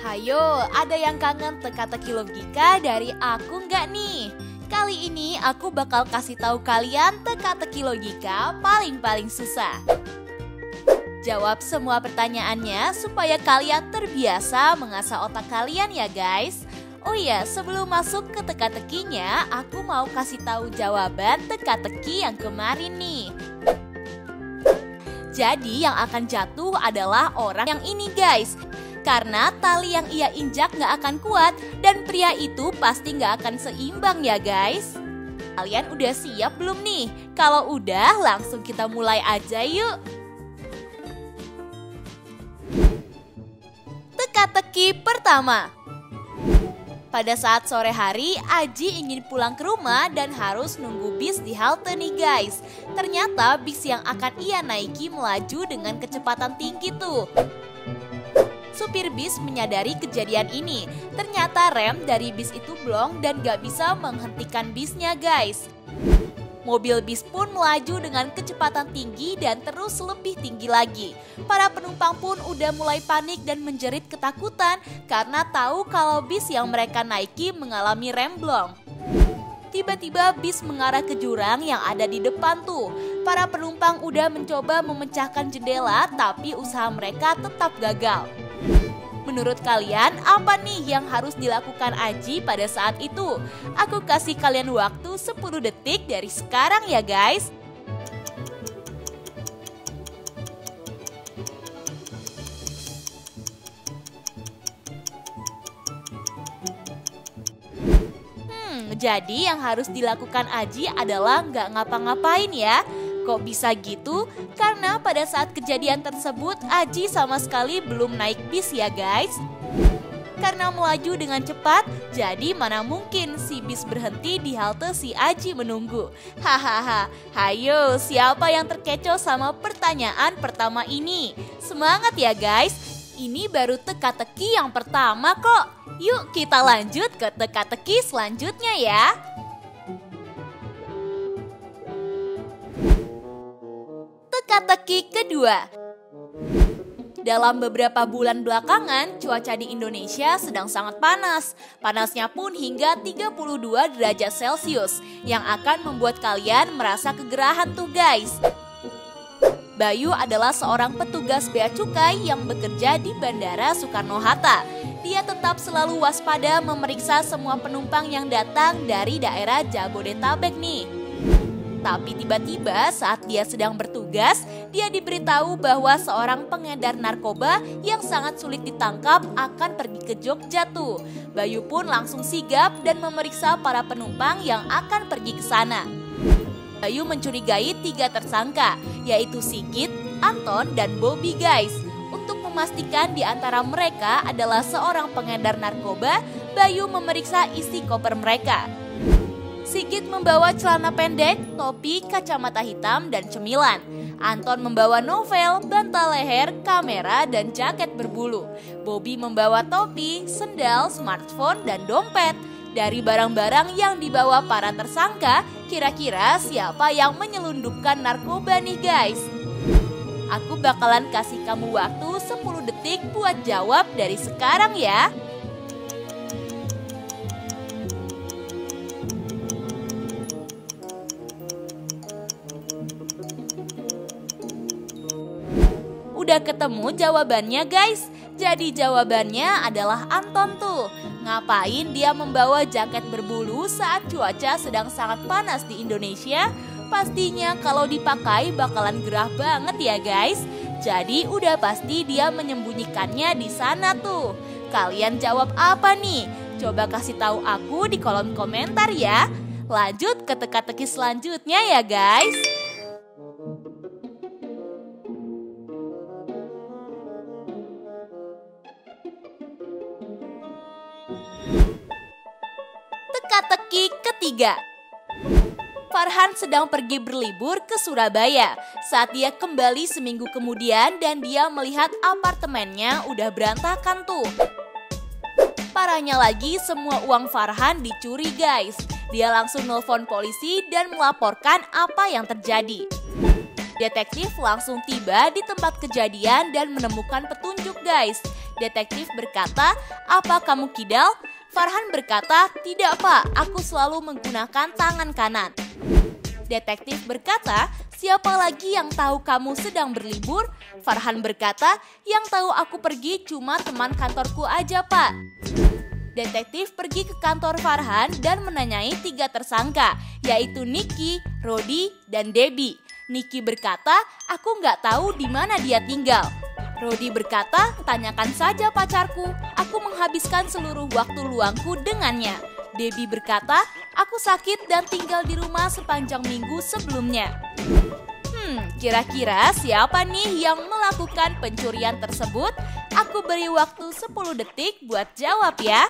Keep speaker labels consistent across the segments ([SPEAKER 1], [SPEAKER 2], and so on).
[SPEAKER 1] Hayo, ada yang kangen teka-teki logika dari aku nggak nih? Kali ini aku bakal kasih tahu kalian teka-teki logika paling susah. Jawab semua pertanyaannya supaya kalian terbiasa mengasah otak kalian ya guys. Oh iya, sebelum masuk ke teka-tekinya, aku mau kasih tahu jawaban teka-teki yang kemarin nih. Jadi yang akan jatuh adalah orang yang ini guys. Karena tali yang ia injak gak akan kuat dan pria itu pasti gak akan seimbang ya guys. Kalian udah siap belum nih? Kalau udah langsung kita mulai aja yuk. Teka-teki pertama. Pada saat sore hari, Aji ingin pulang ke rumah dan harus nunggu bis di halte nih guys. Ternyata bis yang akan ia naiki melaju dengan kecepatan tinggi tuh. Supir bis menyadari kejadian ini. Ternyata rem dari bis itu blong dan gak bisa menghentikan bisnya guys. Mobil bis pun melaju dengan kecepatan tinggi dan terus lebih tinggi lagi. Para penumpang pun udah mulai panik dan menjerit ketakutan karena tahu kalau bis yang mereka naiki mengalami rem blong. Tiba-tiba bis mengarah ke jurang yang ada di depan tuh. Para penumpang udah mencoba memecahkan jendela tapi usaha mereka tetap gagal. Menurut kalian, apa nih yang harus dilakukan Aji pada saat itu? Aku kasih kalian waktu 10 detik dari sekarang ya guys. Jadi yang harus dilakukan Aji adalah nggak ngapa-ngapain ya. Kok bisa gitu? Karena pada saat kejadian tersebut Aji sama sekali belum naik bis ya guys. Karena melaju dengan cepat, jadi mana mungkin si bis berhenti di halte si Aji menunggu. Hahaha, hayo siapa yang terkecoh sama pertanyaan pertama ini? Semangat ya guys, ini baru teka-teki yang pertama kok. Yuk kita lanjut ke teka-teki selanjutnya ya. Teka-teki kedua. Dalam beberapa bulan belakangan, cuaca di Indonesia sedang sangat panas. Panasnya pun hingga 32 derajat Celcius yang akan membuat kalian merasa kegerahan tuh guys. Bayu adalah seorang petugas bea cukai yang bekerja di Bandara Soekarno-Hatta. Dia tetap selalu waspada memeriksa semua penumpang yang datang dari daerah Jabodetabek nih. Tapi tiba-tiba saat dia sedang bertugas, dia diberitahu bahwa seorang pengedar narkoba yang sangat sulit ditangkap akan pergi ke Jogja tuh. Bayu pun langsung sigap dan memeriksa para penumpang yang akan pergi ke sana. Bayu mencurigai 3 tersangka, yaitu Sigit, Anton, dan Bobby guys. Untuk memastikan di antara mereka adalah seorang pengedar narkoba, Bayu memeriksa isi koper mereka. Sigit membawa celana pendek, topi, kacamata hitam, dan cemilan. Anton membawa novel, bantal leher, kamera, dan jaket berbulu. Bobby membawa topi, sendal, smartphone, dan dompet. Dari barang-barang yang dibawa para tersangka, kira-kira siapa yang menyelundupkan narkoba nih guys? Aku bakalan kasih kamu waktu 10 detik buat jawab dari sekarang ya. Udah ketemu jawabannya guys? Jadi jawabannya adalah Anton tuh. Ngapain dia membawa jaket berbulu saat cuaca sedang sangat panas di Indonesia? Pastinya kalau dipakai bakalan gerah banget ya guys. Jadi udah pasti dia menyembunyikannya di sana tuh. Kalian jawab apa nih? Coba kasih tahu aku di kolom komentar ya. Lanjut ke teka-teki selanjutnya ya guys. Teka-teki ketiga. Farhan sedang pergi berlibur ke Surabaya. Saat dia kembali seminggu kemudian dan dia melihat apartemennya udah berantakan tuh. Parahnya lagi semua uang Farhan dicuri guys. Dia langsung nelpon polisi dan melaporkan apa yang terjadi. Detektif langsung tiba di tempat kejadian dan menemukan petunjuk guys. Detektif berkata, "Apa kamu kidal?" Farhan berkata, "Tidak pak, aku selalu menggunakan tangan kanan." Detektif berkata, "Siapa lagi yang tahu kamu sedang berlibur?" Farhan berkata, "Yang tahu aku pergi cuma teman kantorku aja pak." Detektif pergi ke kantor Farhan dan menanyai 3 tersangka, yaitu Niki, Rodi, dan Debbie. Niki berkata, "Aku nggak tahu di mana dia tinggal." Rodi berkata, "Tanyakan saja pacarku, aku menghabiskan seluruh waktu luangku dengannya." Debbie berkata, "Aku sakit dan tinggal di rumah sepanjang minggu sebelumnya." Kira-kira siapa nih yang melakukan pencurian tersebut? Aku beri waktu 10 detik buat jawab ya.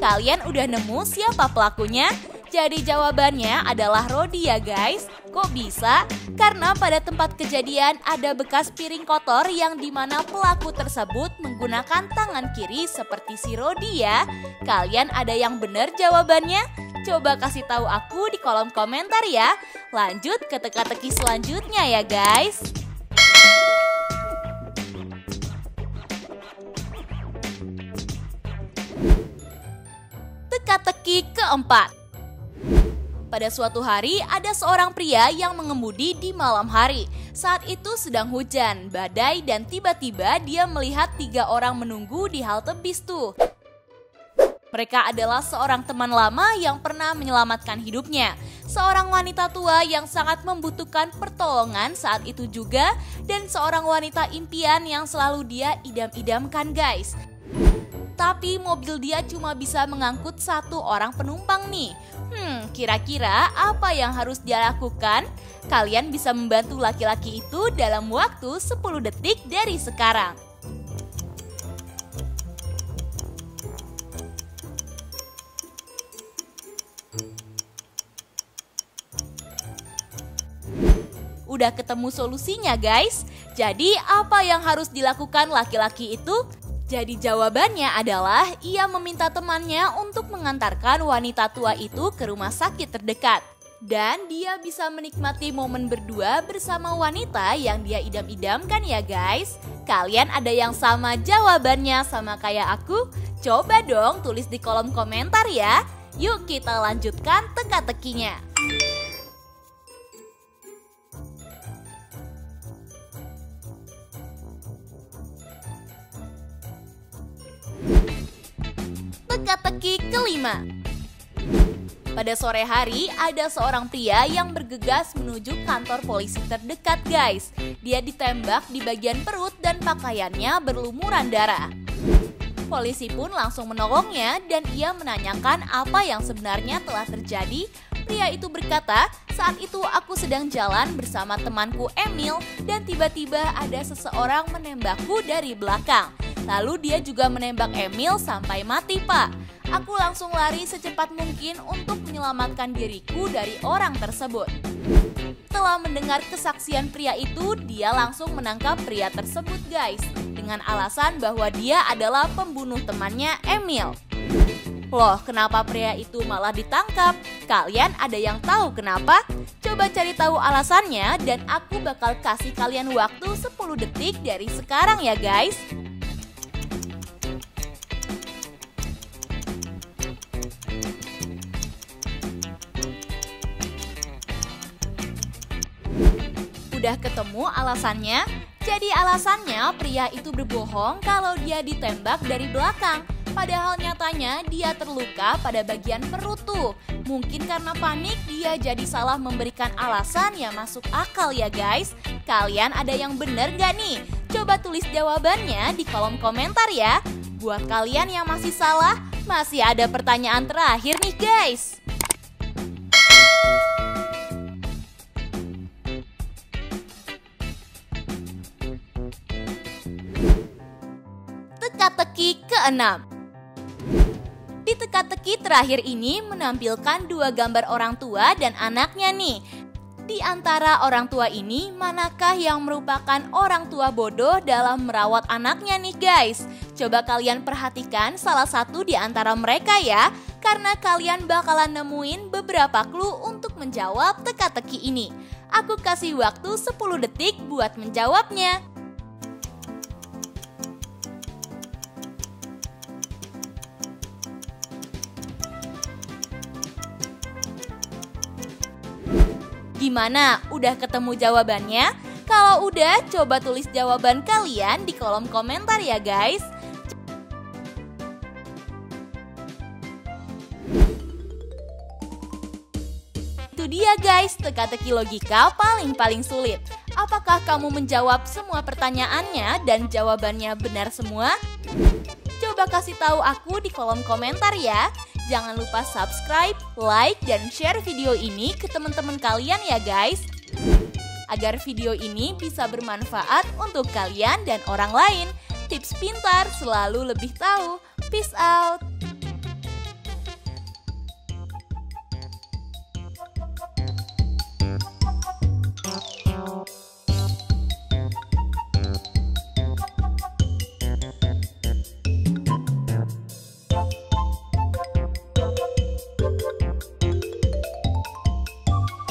[SPEAKER 1] Kalian udah nemu siapa pelakunya? Jadi jawabannya adalah Rodi ya guys. Kok bisa? Karena pada tempat kejadian ada bekas piring kotor yang dimana pelaku tersebut menggunakan tangan kiri seperti si Rodi ya. Kalian ada yang benar jawabannya? Coba kasih tahu aku di kolom komentar ya. Lanjut ke teka-teki selanjutnya ya guys. Teka-teki keempat. Pada suatu hari ada seorang pria yang mengemudi di malam hari. Saat itu sedang hujan, badai, dan tiba-tiba dia melihat 3 orang menunggu di halte bis tuh. Mereka adalah seorang teman lama yang pernah menyelamatkan hidupnya, seorang wanita tua yang sangat membutuhkan pertolongan saat itu juga, dan seorang wanita impian yang selalu dia idam-idamkan guys. Tapi mobil dia cuma bisa mengangkut 1 orang penumpang nih. Kira-kira apa yang harus dia lakukan? Kalian bisa membantu laki-laki itu dalam waktu 10 detik dari sekarang. Udah ketemu solusinya guys? Jadi apa yang harus dilakukan laki-laki itu? Jadi jawabannya adalah ia meminta temannya untuk mengantarkan wanita tua itu ke rumah sakit terdekat. Dan dia bisa menikmati momen berdua bersama wanita yang dia idam-idamkan ya guys. Kalian ada yang sama jawabannya sama kayak aku? Coba dong tulis di kolom komentar ya. Yuk kita lanjutkan teka-tekinya. Teka-teki kelima. Pada sore hari ada seorang pria yang bergegas menuju kantor polisi terdekat guys. Dia ditembak di bagian perut dan pakaiannya berlumuran darah. Polisi pun langsung menolongnya dan ia menanyakan apa yang sebenarnya telah terjadi. Pria itu berkata, "Saat itu aku sedang jalan bersama temanku Emil dan tiba-tiba ada seseorang menembakku dari belakang. Lalu dia juga menembak Emil sampai mati pak. Aku langsung lari secepat mungkin untuk menyelamatkan diriku dari orang tersebut." Setelah mendengar kesaksian pria itu, dia langsung menangkap pria tersebut guys. Dengan alasan bahwa dia adalah pembunuh temannya Emil. Loh, kenapa pria itu malah ditangkap? Kalian ada yang tahu kenapa? Coba cari tahu alasannya dan aku bakal kasih kalian waktu 10 detik dari sekarang ya guys. Udah ketemu alasannya? Jadi alasannya pria itu berbohong kalau dia ditembak dari belakang. Padahal nyatanya dia terluka pada bagian perut tuh. Mungkin karena panik dia jadi salah memberikan alasan yang masuk akal ya guys. Kalian ada yang bener gak nih? Coba tulis jawabannya di kolom komentar ya. Buat kalian yang masih salah, masih ada pertanyaan terakhir nih guys. Teka-teki keenam. Di teka-teki terakhir ini menampilkan 2 gambar orang tua dan anaknya nih. Di antara orang tua ini, manakah yang merupakan orang tua bodoh dalam merawat anaknya nih guys? Coba kalian perhatikan salah satu di antara mereka ya, karena kalian bakalan nemuin beberapa clue untuk menjawab teka-teki ini. Aku kasih waktu 10 detik buat menjawabnya. Gimana? Udah ketemu jawabannya? Kalau udah, coba tulis jawaban kalian di kolom komentar ya guys. Itu dia guys, teka-teki logika paling sulit. Apakah kamu menjawab semua pertanyaannya dan jawabannya benar semua? Coba kasih tahu aku di kolom komentar ya. Jangan lupa subscribe, like, dan share video ini ke teman-teman kalian ya guys. Agar video ini bisa bermanfaat untuk kalian dan orang lain. Tips pintar selalu lebih tahu. Peace out!